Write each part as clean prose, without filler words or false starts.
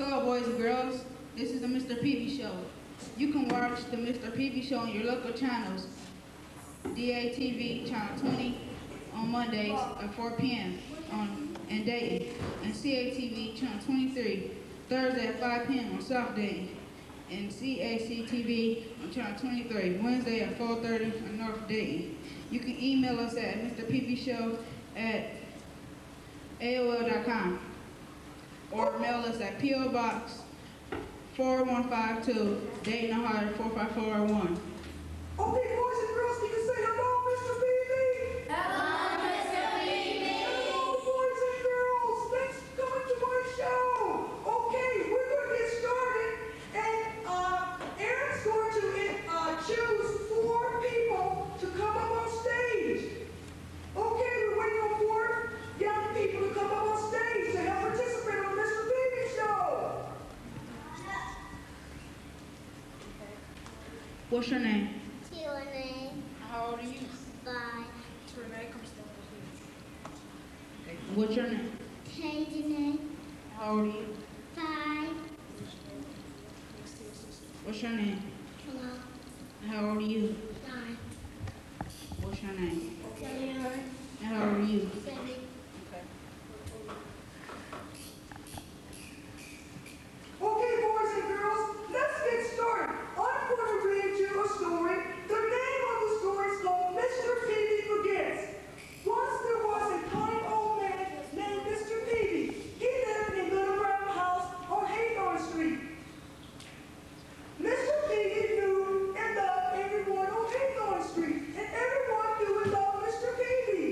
Hello, boys and girls. This is the Mr. Peevy Show. You can watch the Mr. Peevy Show on your local channels. DATV Channel 20 on Mondays at 4 p.m. in Dayton, and CATV Channel 23 Thursday at 5 p.m. on South Dayton, and CACTV on Channel 23 Wednesday at 4:30 on North Dayton. You can email us at mrpeevyshow at AOL.com or mail us at P.O. Box 4152, Dayton, Ohio 45401. Okay, boys and girls, can you say hello, Mr. Peevy? Hello, Mr. Peevy. Hello, boys and girls. Thanks for coming to my show. Okay, we're going to get started, and Aaron's going to choose 4 people to come up on stage. Okay, we're waiting on 4 young people to come up on stage to help participate on the Mr. Peevy Show. What's your name? Renee. How old are you? 5. Renee, come stand Okay. What's your name? Kaden. How old are you? 5. What's your name? Hello. How old are you? 9. What's your name? Taylor. How old are you? 7. Okay, boys and girls, let's get started. I'm going to read you a story. The name of the story is called Mr. Peevy Forgets. Once there was a kind old man named Mr. Peevy. He lived in a little brown house on Haythorn Street. Mr. Peevy knew and loved everyone on Haythorn Street, and everyone knew and loved Mr. Peevy.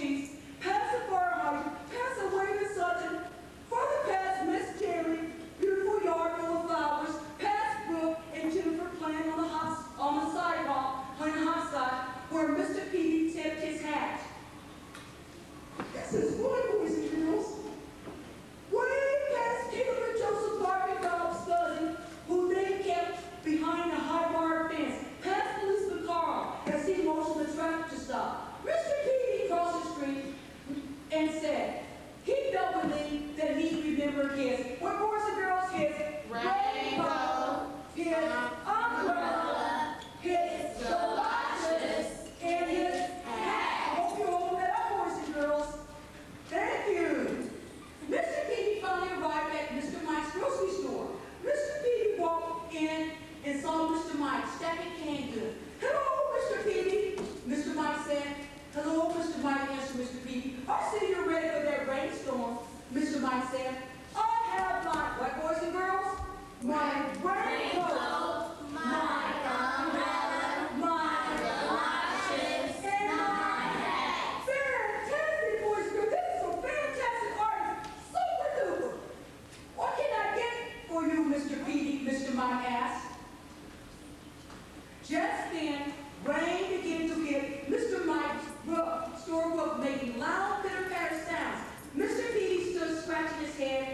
sheets, past the fire hydrant, past the waving Sutton, farther past Miss Jerry, beautiful yard full of flowers, past Brooke and Jennifer playing on the sidewalk, playing hopscotch, where Mr. Peevy tipped his hat. This is fun, boys and girls. Way past Caleb and Joseph Barker Dobbs' cousin, who they kept behind the high wire fence, past policeman Carl as he motioned the traffic to stop. Mr. Peevy crossed the street and said he felt relieved that he remembered his, what boys and girls, his rainbow, his umbrella, his galoshes, and his hat. I hope you all that up, boys and girls. Thank you. Mr. Peevy finally arrived at Mr. Mike's grocery store. Mr. Peevy walked in and saw Mr. Mike stacking canned goods. Hello, Mr. Peevy, Mr. Mike said. Hello, Mr. Mike, answered Mr. Peevy. I see you're ready for that rainstorm, Mr. Mike said. I have my, what, boys and girls? My raincoat, my umbrella, my galoshes, and my hat. Fantastic, boys and girls. This is some fantastic art. Super duper. What can I get for you, Mr. Peevy? Mr. Mike asked. Just then, rain began to hit Mr. Mike's store roof, making loud pitter-patter sounds. Mr. Peevy stood scratching his head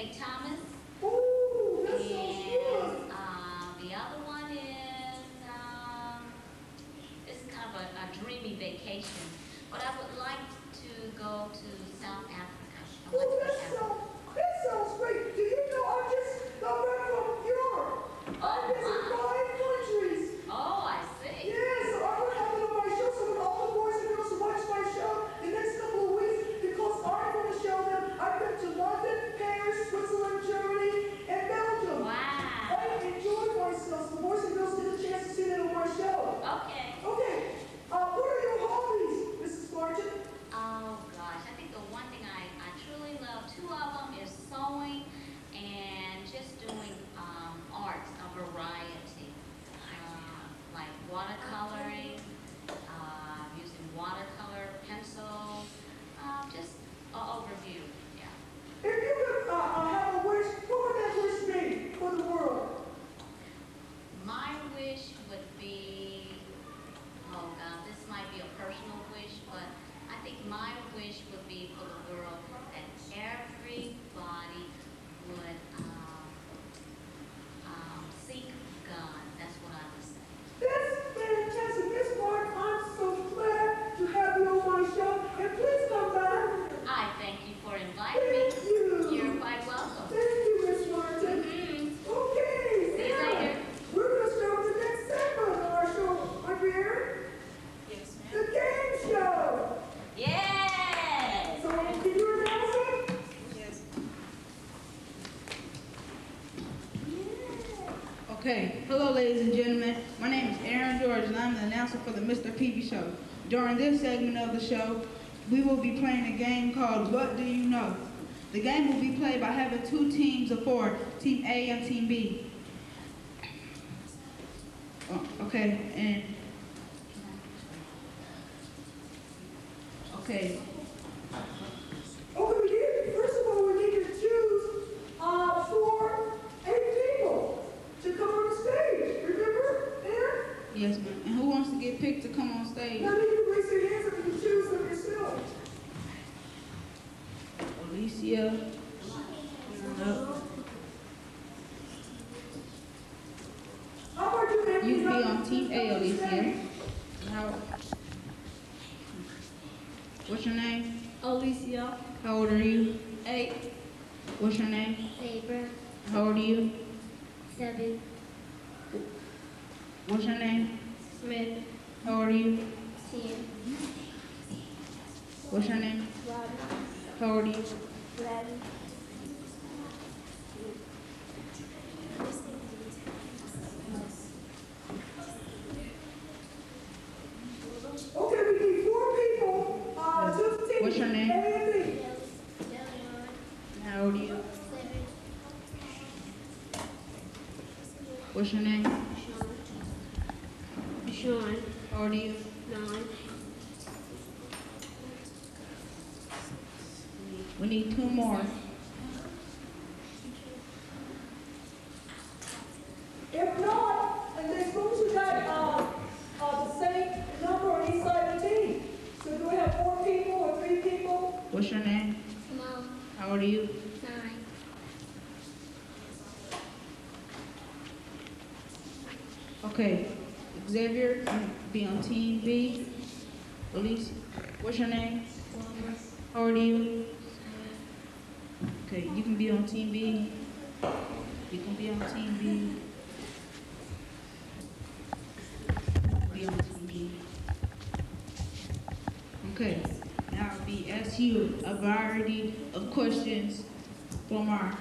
St. Thomas. Ooh, that sounds And good. the other one is, it's kind of a dreamy vacation. But I would like to go to South Africa. I would Ooh, like to go to Africa. that sounds great. Do you know I just got back from Europe? I visited wow. 5 countries. Oh, I see. Yeah, so I'm gonna have it on my show. So when all the boys and girls who watch my show the next couple of weeks, because I'm gonna show them I've been to London, Paris, Switzerland, Germany, and Belgium. Wow. I enjoyed myself. So the boys and girls get a chance to see that on my show. Okay. Okay, what are your hobbies, Mrs. Martin? Oh gosh, I think the one thing I truly love, two of them is sewing and just doing art, a variety, like watercoloring, using watercolor pencils, just an overview. Yeah. If you could have a wish, what would that wish be for the world? My wish would be, oh God, this might be a personal wish, but I think my wish would be for the world that everybody would seek God. That's what I would say. That's fantastic. Miss Martin, I'm so glad to have you on my show. And please come back. I thank you for inviting me. Thank you. You're quite welcome. Thank you, Miss Martin. Okay. See you now, later. we're going to start with the next segment of our show, my dear. Yes, ma'am. The game show. Yes! So, can you announce it? Yes. Okay, hello ladies and gentlemen. My name is Aaron George and I'm the announcer for the Mr. Peevy Show. During this segment of the show, we will be playing a game called What Do You Know? The game will be played by having two teams of four, Team A and Team B. Okay, and okay. Okay, we need, first of all, we need to choose 4 8 people to come on stage. Remember, Aaron? Yes, ma'am. And who wants to get picked to come on stage? None of you raise your hands if you choose them yourself. Alicia. No. How about you, Aaron? You be on Team A, Alicia. How? What's your name? Alicia, How old are you? 8. What's your name? Saber, How old are you? 7, What's your name? Smith, How old are you? 10, What's your name? Robin, How old are you? 11, Okay, we need 4 people. Just team What's your name? A and B. How old are you? 7, What's your name? Sean, How old are you? 9. We need 2 more. If not, and as long as you got the same number on each side of the team. So do we have 4 people or 3 people? What's your name? Mom, How old are you? 9, Okay. Xavier, you be on Team B. Elise, what's your name? How old are you? Okay, you can be on Team B. You can be on Team B. Be on Team B. Okay, now I'll be asking you a variety of questions from our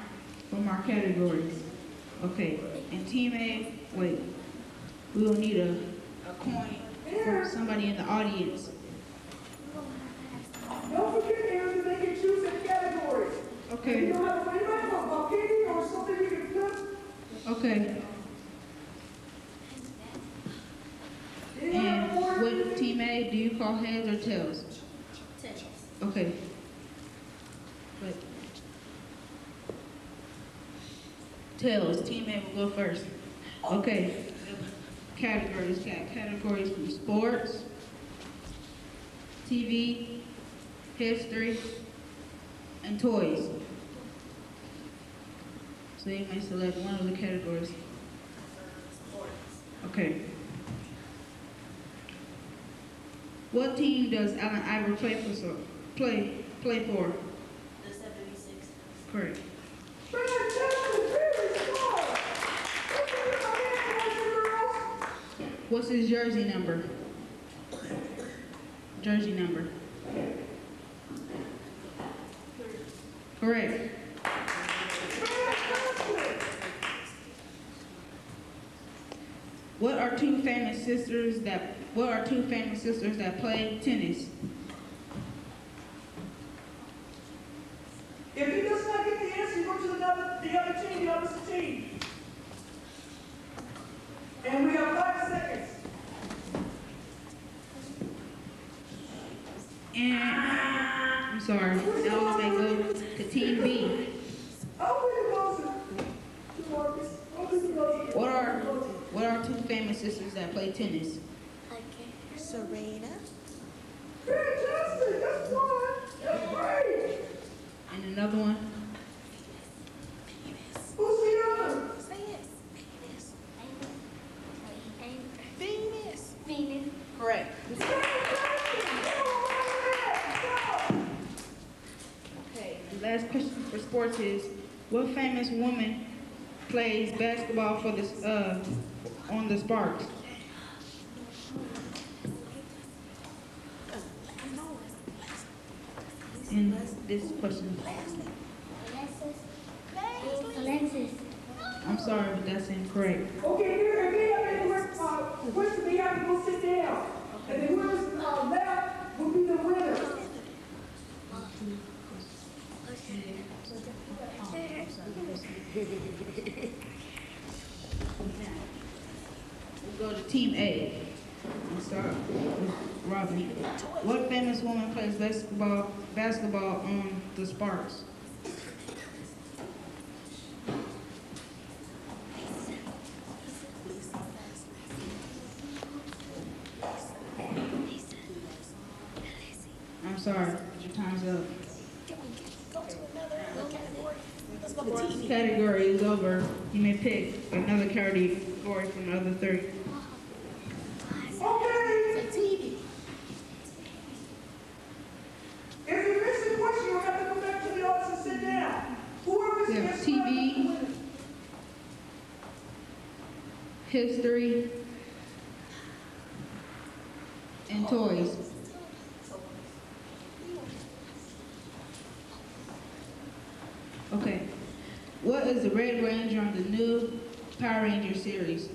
categories. Okay, in Team A, wait, we will need a coin for somebody in the audience. Don't forget, Aaron, that they can choose their categories. You Okay, don't have to anybody from a penny or something you can flip. okay. And what Team A, do you call heads or tails? Tails. Okay. But tails, Team A will go first. Okay. Categories, got categories from sports, TV, history, and toys. So you may select one of the categories. Okay. What team does Allen Iver play for? Play for? The 76. Correct. Fantastic, very smart. Let's give him a hand, boys and girls. What's his jersey number? Jersey number. Correct. Fantastic. What are two famous sisters that play tennis? If he does not get the answer, you go to the other team, the opposite team. And we have 5 seconds. And I'm sorry, now we may go to Team B. I'll be the buzzer. Marcus, I'll be the buzzer. What are two famous sisters that play tennis? Serena. Fantastic, that's one. That's great. And another one? Who's the other? Say it. Venus. Venus. Correct. Fantastic. Go. Okay, the last question for sports is, what famous woman plays basketball for this on the Sparks? In this question. Alexis. I'm sorry, but that's incorrect. Okay, here, if they have any question, they have to go sit down. And then whoever's left will be the winner. We'll go to Team A. We'll start with Robbie. What famous woman plays basketball on the Sparks? I'm sorry, your time's up. This category is over. You may pick another category from the other three. Okay. TV. If you miss the question, you'll have to go back to the office and sit down. Whoever's We have gets TV, history, and toys. Okay. What is the Red Ranger on the new Power Ranger series?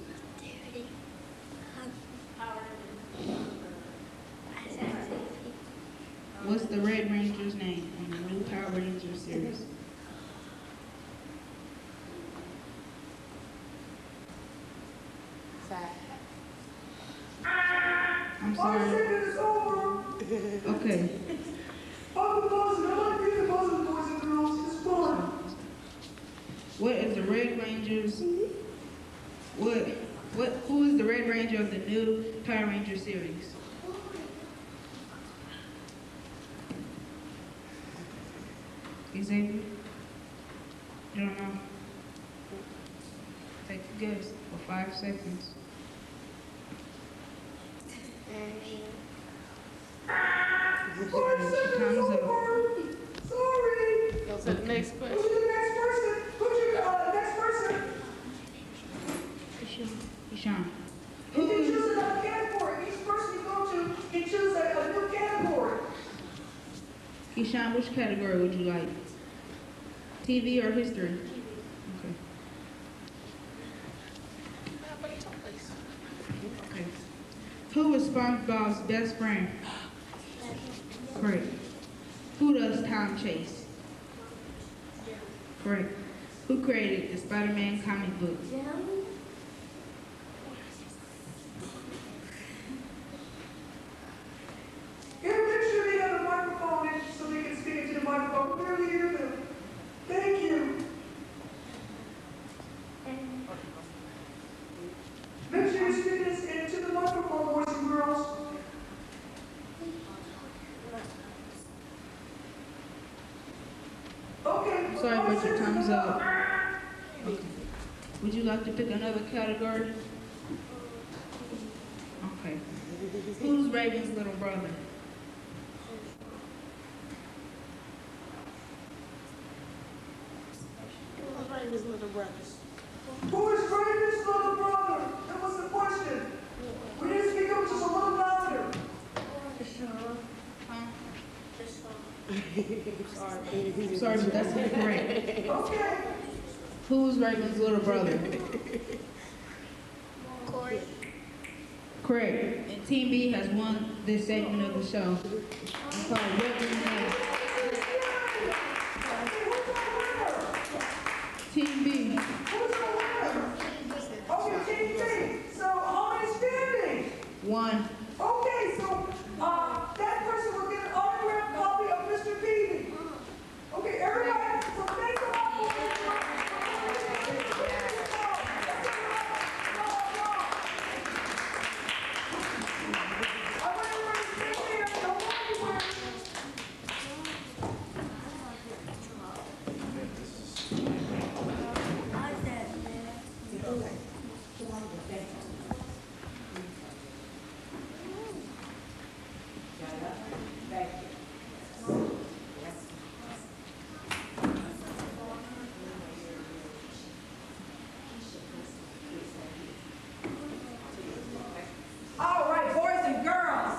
What's the Red Ranger's name on the new Power Ranger series? I'm 5 sorry. seconds is over. Okay. I'm the buzzer. I like being the buzzer, boys and girls. It's fun. What is the Red Ranger's? Who is the Red Ranger of the new Power Ranger series? Xavier? You don't know? Take a guess for 5 seconds. Five Sorry, seconds your is time's up. over. Sorry. Go to the next Who's question. the next person? Who's your next person? Ishan. You can choose another category. Each person you go to can choose a new category. Ishan, which category would you like? TV or history? Okay. Okay. Who is SpongeBob's best friend? Correct. Who does Tom chase? Correct. Who created the Spider-Man comic book? Here, make sure they have a microphone in so they can speak into the microphone. Clearly hear them. Thank you. Make sure you speak this into the microphone, boys and girls. Okay. I'm sorry, but your time's up. Okay. Would you like to pick another category? Okay. Who's Raven's little brother? His little brothers. Who is Raven's little brother? That was the question. We need to speak up just a little louder. Huh? Sorry. Sorry, but that's incorrect. Okay. Who's Raven's little brother? Corey. Correct. And Team B has won this segment of the show. It's called What Do You Know? Team B. Who's the winner? Okay, Team B. So how many standing? 1. Okay, so that person will get an autographed copy of Mr. Peevy. Okay, everybody, so thank you all I want everybody to stay there. Don't go anywhere. All right, boys and girls.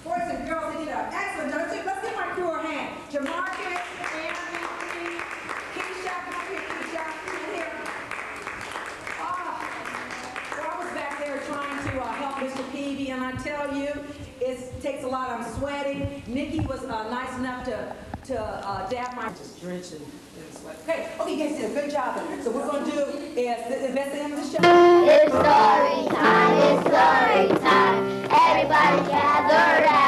Boys and girls, they did an excellent job. Let's give my crew a hand. Jamarcus, Anthony, Keisha, come up here, Keisha. Come here. Well, I was back there trying to help Mr. Peevy, and I tell you, it takes a lot. I'm sweating. Nikki was nice enough to dab my just drenching in sweat. Okay, you guys did a good job. So what we're going to do is that's the end of the show. It's story time, it's story time. Everybody gather